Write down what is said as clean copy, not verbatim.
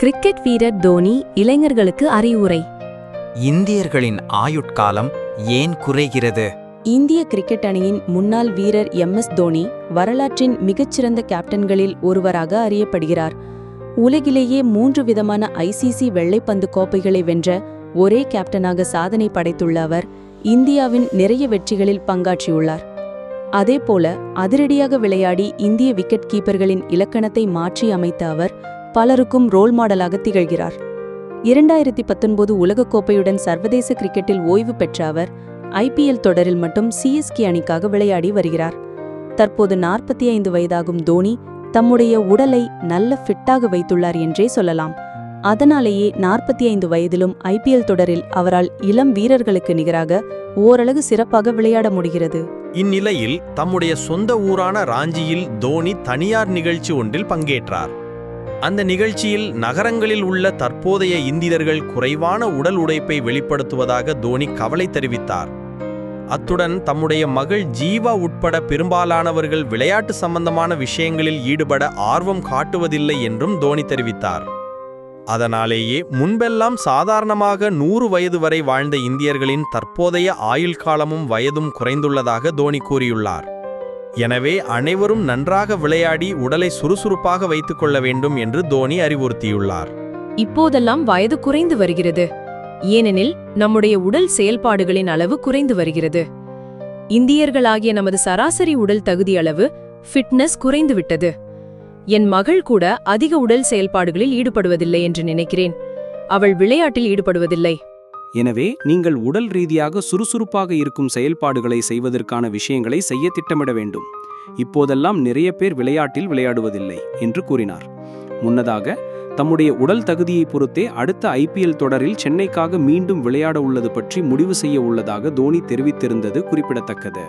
Cricket வீரர் தோனி இளைஞர்களுக்கு அறிவுரை. இந்தியர்களின் ஆயுட்காலம் ஏன் குறைகிறது? இந்திய கிரிக்கெட் அணியின் முன்னாள் வீரர் MS தோனி வரலாற்றின் மிகச்சிறந்த கேப்டன்களில் ஒருவராக அறியப்படுகிறார். உலகிலேயே 3 விதமான ICC வெள்ளைப்பந்து கோப்பைகளை வென்ற ஒரே கேப்டனாக சாதனை படைத்துள்ள அவர் இந்தியாவின் நிறைய வெற்றிகளில் பங்காற்றியுள்ளார். அதேபோல அதிரடியாக விளையாடி இந்திய விக்கெட் கீப்பர்களின் இலக்கணத்தை மாற்றி அமைத்த அவர் பலருக்கும் ரோல் மாடலாக திகழ்கிறார். 2019 உலகக்கோப்பையுடன் சர்வதேச கிரிக்கெட்டில் ஓய்வு பெற்ற அவர் IPL தொடரில் மட்டும் CSK அணிக்காக விளையாடி வருகிறார். தற்போது 45 வயதாகும் தோனி தம்முடைய உடலை நல்ல ஃபிட்டாக வைத்துள்ளார் என்றே சொல்லலாம். அதனாலேயே 45 வயதிலும் IPL தொடரில் அவரால் இளம் வீரர்களுக்கு நிகராக ஓரளவு சிறப்பாக விளையாட முடிகிறது. இந்நிலையில் தம்முடைய சொந்த ஊரான ராஞ்சியில் தோனி தனியார் நிகழ்ச்சி ஒன்றில் பங்கேற்றார். அந்த நிகழ்ச்சியில் நகரங்களில் உள்ள தற்போதைய இந்தியர்கள் குறைவான உடல் உடைப்பை வெளிப்படுத்துவதாக தோனி கவலை தெரிவித்தார். அத்துடன் தம்முடைய மகள் ஜீவா உட்பட பெரும்பாலானவர்கள் விளையாட்டு சம்பந்தமான விஷயங்களில் ஈடுபட ஆர்வம் காட்டுவதில்லை என்றும் தோனி தெரிவித்தார். அதனாலேயே முன்பெல்லாம் சாதாரணமாக 100 வயது வரை வாழ்ந்த இந்தியர்களின் தற்போதைய ஆயுள் காலமும் வயதும் குறைந்துள்ளதாக தோனி கூறியுள்ளார். எனவே அனைவரும் நன்றாக விளையாடி உடலை சுறுசுறுப்பாக வைத்துக் கொள்ள வேண்டும் என்று தோனி அறிவுறுத்தியுள்ளார். இப்போதெல்லாம் வயது குறைந்து வருகிறது, ஏனெனில் நம்முடைய உடல் செயல்பாடுகளின் அளவு குறைந்து வருகிறது. இந்தியர்களாகிய நமது சராசரி உடல் தகுதி அளவு ஃபிட்னஸ் குறைந்துவிட்டது. என் மகள் கூட அதிக உடல் செயல்பாடுகளில் ஈடுபடுவதில்லை என்று நினைக்கிறேன். அவள் விளையாட்டில் ஈடுபடுவதில்லை. எனவே நீங்கள் உடல் ரீதியாக சுறுசுறுப்பாக இருக்கும் செயல்பாடுகளை செய்வதற்கான விஷயங்களை செய்ய திட்டமிட வேண்டும். இப்போதெல்லாம் நிறைய பேர் விளையாட்டில் விளையாடுவதில்லை என்று கூறினார். முன்னதாக தம்முடைய உடல் தகுதியை பொறுத்தே அடுத்த IPL தொடரில் சென்னைக்காக மீண்டும் விளையாட உள்ளது பற்றி முடிவு செய்ய உள்ளதாக தோனி தெரிவித்திருந்தது குறிப்பிடத்தக்கது.